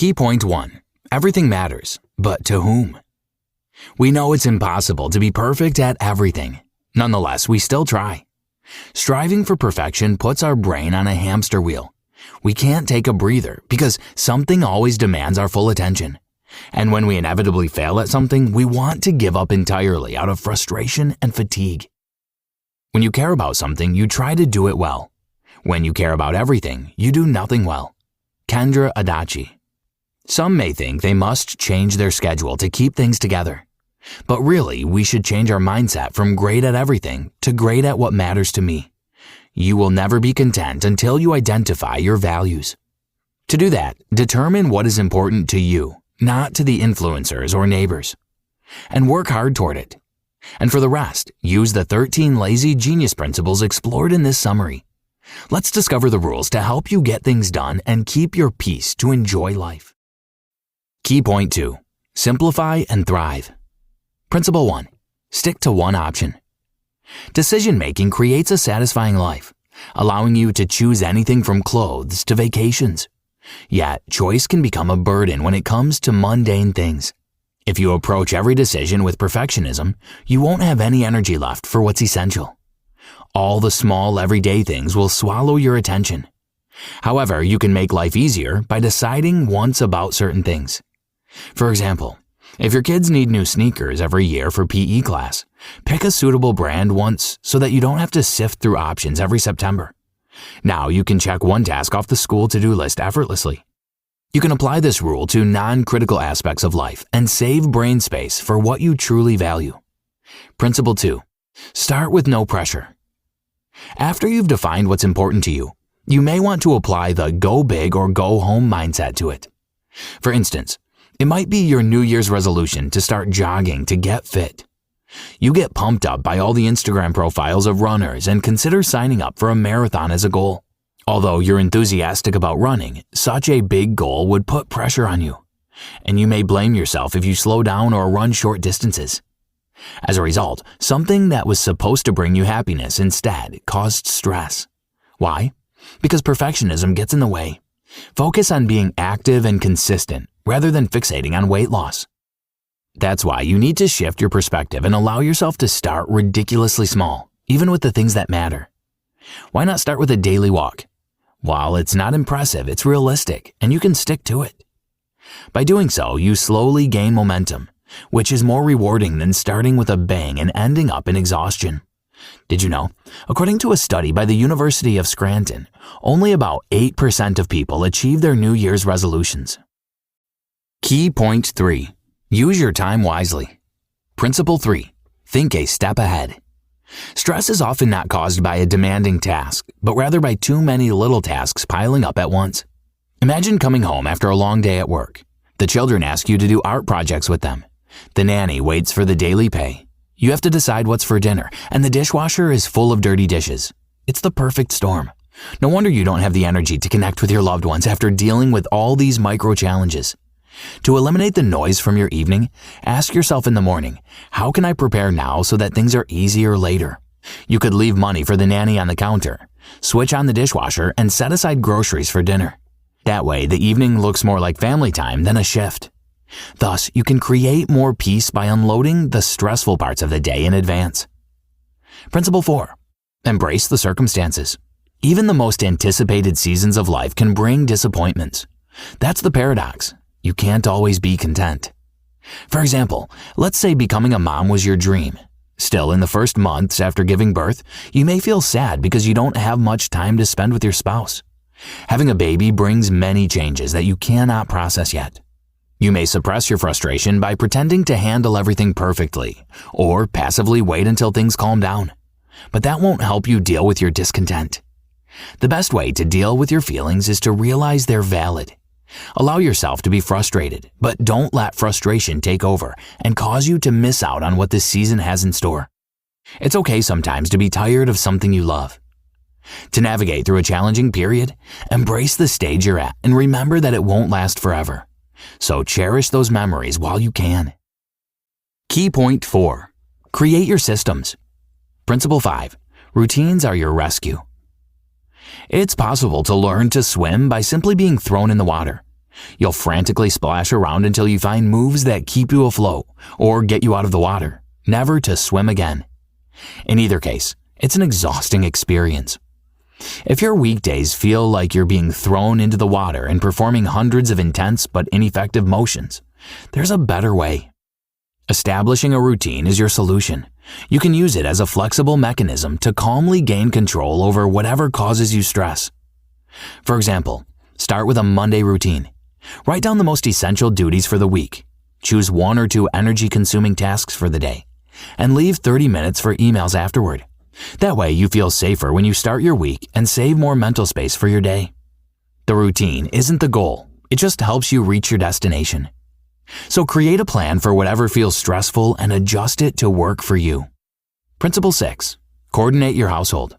Key point 1. Everything matters, but to whom? We know it's impossible to be perfect at everything. Nonetheless, we still try. Striving for perfection puts our brain on a hamster wheel. We can't take a breather because something always demands our full attention. And when we inevitably fail at something, we want to give up entirely out of frustration and fatigue. When you care about something, you try to do it well. When you care about everything, you do nothing well. Kendra Adachi. Some may think they must change their schedule to keep things together. But really, we should change our mindset from great at everything to great at what matters to me. You will never be content until you identify your values. To do that, determine what is important to you, not to the influencers or neighbors. And work hard toward it. And for the rest, use the 13 lazy genius principles explored in this summary. Let's discover the rules to help you get things done and keep your peace to enjoy life. Key point 2. Simplify and thrive. Principle 1. Stick to one option. Decision-making creates a satisfying life, allowing you to choose anything from clothes to vacations. Yet, choice can become a burden when it comes to mundane things. If you approach every decision with perfectionism, you won't have any energy left for what's essential. All the small, everyday things will swallow your attention. However, you can make life easier by deciding once about certain things. For example, if your kids need new sneakers every year for PE class, pick a suitable brand once so that you don't have to sift through options every September. Now you can check one task off the school to-do list effortlessly. You can apply this rule to non-critical aspects of life and save brain space for what you truly value. Principle 2. Start with no pressure. After you've defined what's important to you, you may want to apply the go big or go home mindset to it. For instance, it might be your New Year's resolution to start jogging to get fit. You get pumped up by all the Instagram profiles of runners and consider signing up for a marathon as a goal. Although you're enthusiastic about running, such a big goal would put pressure on you, and you may blame yourself if you slow down or run short distances. As a result, something that was supposed to bring you happiness instead caused stress. Why? Because perfectionism gets in the way. Focus on being active and consistent rather than fixating on weight loss. That's why you need to shift your perspective and allow yourself to start ridiculously small, even with the things that matter. Why not start with a daily walk? While it's not impressive, it's realistic, and you can stick to it. By doing so, you slowly gain momentum, which is more rewarding than starting with a bang and ending up in exhaustion. Did you know? According to a study by the University of Scranton, only about 8% of people achieve their New Year's resolutions. Key point 3. Use your time wisely. Principle 3. Think a step ahead. Stress is often not caused by a demanding task, but rather by too many little tasks piling up at once. Imagine coming home after a long day at work. The children ask you to do art projects with them. The nanny waits for the daily pay. You have to decide what's for dinner, and the dishwasher is full of dirty dishes. It's the perfect storm. No wonder you don't have the energy to connect with your loved ones after dealing with all these micro challenges. To eliminate the noise from your evening, ask yourself in the morning, how can I prepare now so that things are easier later? You could leave money for the nanny on the counter, switch on the dishwasher, and set aside groceries for dinner. That way, the evening looks more like family time than a shift. Thus, you can create more peace by unloading the stressful parts of the day in advance. Principle 4. Embrace the circumstances. Even the most anticipated seasons of life can bring disappointments. That's the paradox. You can't always be content. For example, let's say becoming a mom was your dream. Still, in the first months after giving birth, you may feel sad because you don't have much time to spend with your spouse. Having a baby brings many changes that you cannot process yet. You may suppress your frustration by pretending to handle everything perfectly, or passively wait until things calm down. But that won't help you deal with your discontent. The best way to deal with your feelings is to realize they're valid. Allow yourself to be frustrated, but don't let frustration take over and cause you to miss out on what this season has in store. It's okay sometimes to be tired of something you love. To navigate through a challenging period, embrace the stage you're at and remember that it won't last forever. So cherish those memories while you can. Key point 4. Create your systems. Principle 5. Routines are your rescue. It's possible to learn to swim by simply being thrown in the water. You'll frantically splash around until you find moves that keep you afloat or get you out of the water, never to swim again. In either case, it's an exhausting experience. If your weekdays feel like you're being thrown into the water and performing hundreds of intense but ineffective motions, there's a better way. Establishing a routine is your solution. You can use it as a flexible mechanism to calmly gain control over whatever causes you stress. For example, start with a Monday routine. Write down the most essential duties for the week. Choose 1 or 2 energy-consuming tasks for the day, and leave 30 minutes for emails afterward. That way you feel safer when you start your week and save more mental space for your day. The routine isn't the goal, it just helps you reach your destination. So create a plan for whatever feels stressful and adjust it to work for you. Principle 6. Coordinate your household.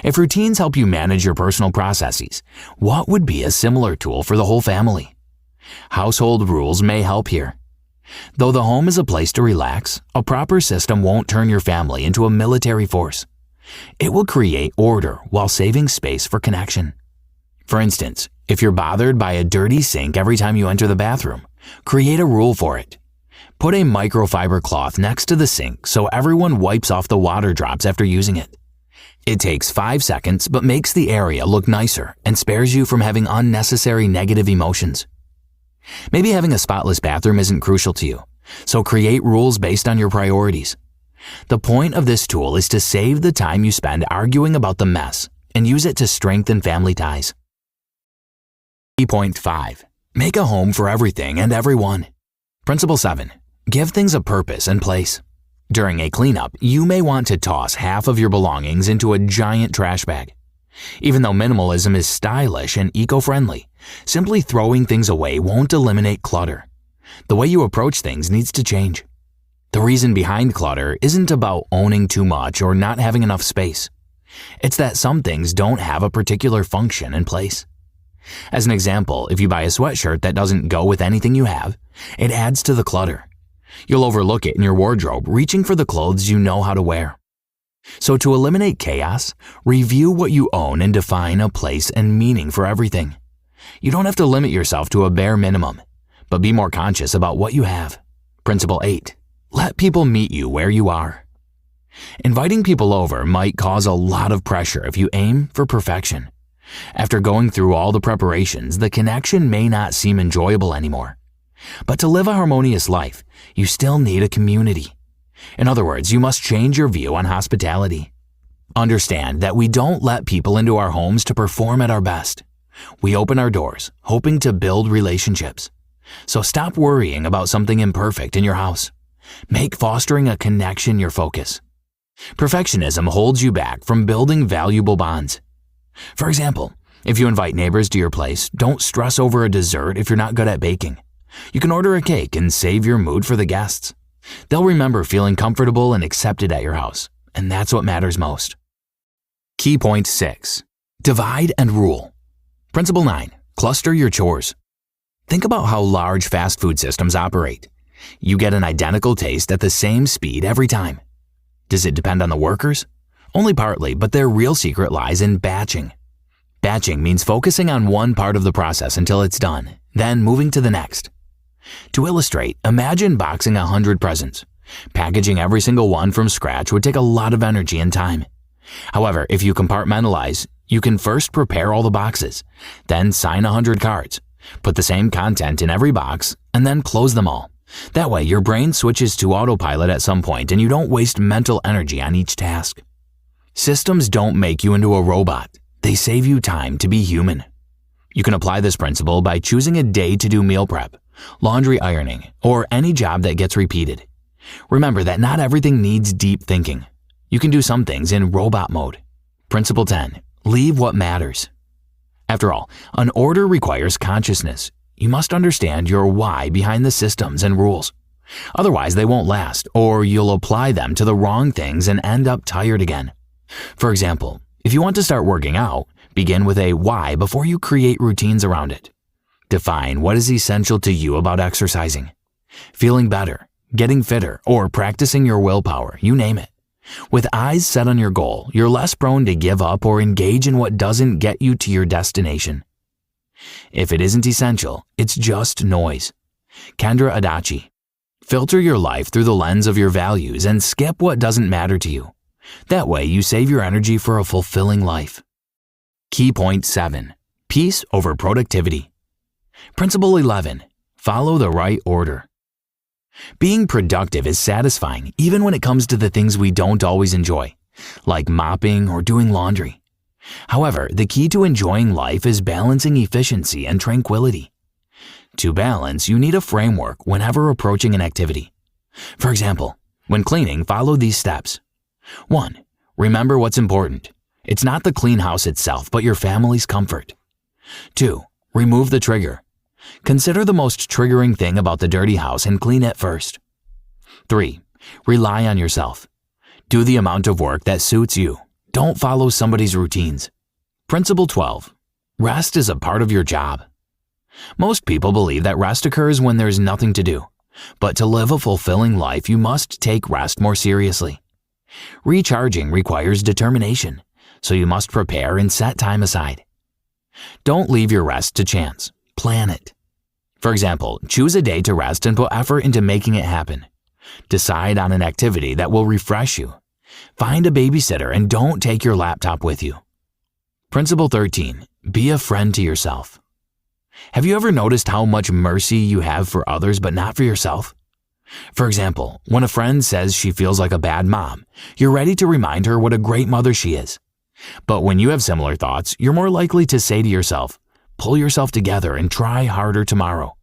If routines help you manage your personal processes, what would be a similar tool for the whole family? Household rules may help here. Though the home is a place to relax, a proper system won't turn your family into a military force. It will create order while saving space for connection. For instance, if you're bothered by a dirty sink every time you enter the bathroom, create a rule for it. Put a microfiber cloth next to the sink so everyone wipes off the water drops after using it. It takes 5 seconds but makes the area look nicer and spares you from having unnecessary negative emotions. Maybe having a spotless bathroom isn't crucial to you, so create rules based on your priorities. The point of this tool is to save the time you spend arguing about the mess and use it to strengthen family ties. Point 5. Make a home for everything and everyone. Principle 7. Give things a purpose and place. During a cleanup, you may want to toss half of your belongings into a giant trash bag. Even though minimalism is stylish and eco-friendly, simply throwing things away won't eliminate clutter. The way you approach things needs to change. The reason behind clutter isn't about owning too much or not having enough space. It's that some things don't have a particular function and place. As an example, if you buy a sweatshirt that doesn't go with anything you have, it adds to the clutter. You'll overlook it in your wardrobe, reaching for the clothes you know how to wear. So to eliminate chaos, review what you own and define a place and meaning for everything. You don't have to limit yourself to a bare minimum, but be more conscious about what you have. Principle 8. Let people meet you where you are. Inviting people over might cause a lot of pressure if you aim for perfection. After going through all the preparations, the connection may not seem enjoyable anymore. But to live a harmonious life, you still need a community. In other words, you must change your view on hospitality. Understand that we don't let people into our homes to perform at our best. We open our doors, hoping to build relationships. So stop worrying about something imperfect in your house. Make fostering a connection your focus. Perfectionism holds you back from building valuable bonds. For example, if you invite neighbors to your place, don't stress over a dessert if you're not good at baking. You can order a cake and save your mood for the guests. They'll remember feeling comfortable and accepted at your house, and that's what matters most. Key point 6. Divide and rule. Principle 9. Cluster your chores. Think about how large fast food systems operate. You get an identical taste at the same speed every time. Does it depend on the workers? Only partly, but their real secret lies in batching. Batching means focusing on one part of the process until it's done, then moving to the next. To illustrate, imagine boxing 100 presents. Packaging every single one from scratch would take a lot of energy and time. However, if you compartmentalize, you can first prepare all the boxes, then sign 100 cards, put the same content in every box, and then close them all. That way, your brain switches to autopilot at some point and you don't waste mental energy on each task. Systems don't make you into a robot. They save you time to be human. You can apply this principle by choosing a day to do meal prep, laundry ironing, or any job that gets repeated. Remember that not everything needs deep thinking. You can do some things in robot mode. Principle 10. Leave what matters. After all, an order requires consciousness. You must understand your why behind the systems and rules. Otherwise, they won't last, or you'll apply them to the wrong things and end up tired again. For example, if you want to start working out, begin with a why before you create routines around it. Define what is essential to you about exercising. Feeling better, getting fitter, or practicing your willpower, you name it. With eyes set on your goal, you're less prone to give up or engage in what doesn't get you to your destination. If it isn't essential, it's just noise. Kendra Adachi. Filter your life through the lens of your values and skip what doesn't matter to you. That way, you save your energy for a fulfilling life. Key point 7. Peace over productivity. Principle 11. Follow the right order. Being productive is satisfying even when it comes to the things we don't always enjoy, like mopping or doing laundry. However, the key to enjoying life is balancing efficiency and tranquility. To balance, you need a framework whenever approaching an activity. For example, when cleaning, follow these steps. 1. Remember what's important. It's not the clean house itself, but your family's comfort. 2. Remove the trigger. Consider the most triggering thing about the dirty house and clean it first. 3. Rely on yourself. Do the amount of work that suits you. Don't follow somebody's routines. Principle 12. Rest is a part of your job. Most people believe that rest occurs when there's nothing to do, but to live a fulfilling life, you must take rest more seriously. Recharging requires determination, so you must prepare and set time aside. Don't leave your rest to chance. Plan it. For example, choose a day to rest and put effort into making it happen. Decide on an activity that will refresh you. Find a babysitter and don't take your laptop with you. Principle 13. Be a friend to yourself. Have you ever noticed how much mercy you have for others but not for yourself? For example, when a friend says she feels like a bad mom, you're ready to remind her what a great mother she is. But when you have similar thoughts, you're more likely to say to yourself, pull yourself together and try harder tomorrow.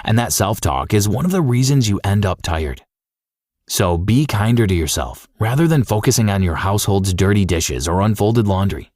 And that self-talk is one of the reasons you end up tired. So be kinder to yourself rather than focusing on your household's dirty dishes or unfolded laundry.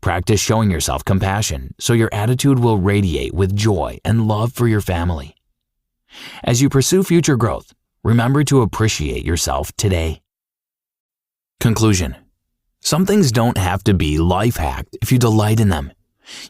Practice showing yourself compassion so your attitude will radiate with joy and love for your family. As you pursue future growth, remember to appreciate yourself today. Conclusion. Some things don't have to be life-hacked if you delight in them.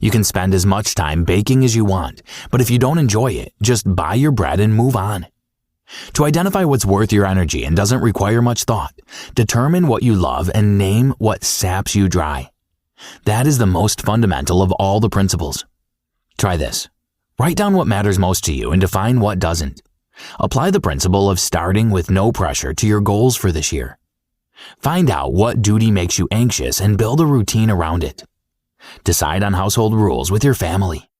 You can spend as much time baking as you want, but if you don't enjoy it, just buy your bread and move on. To identify what's worth your energy and doesn't require much thought, determine what you love and name what saps you dry. That is the most fundamental of all the principles. Try this. Write down what matters most to you and define what doesn't. Apply the principle of starting with no pressure to your goals for this year. Find out what duty makes you anxious and build a routine around it. Decide on household rules with your family.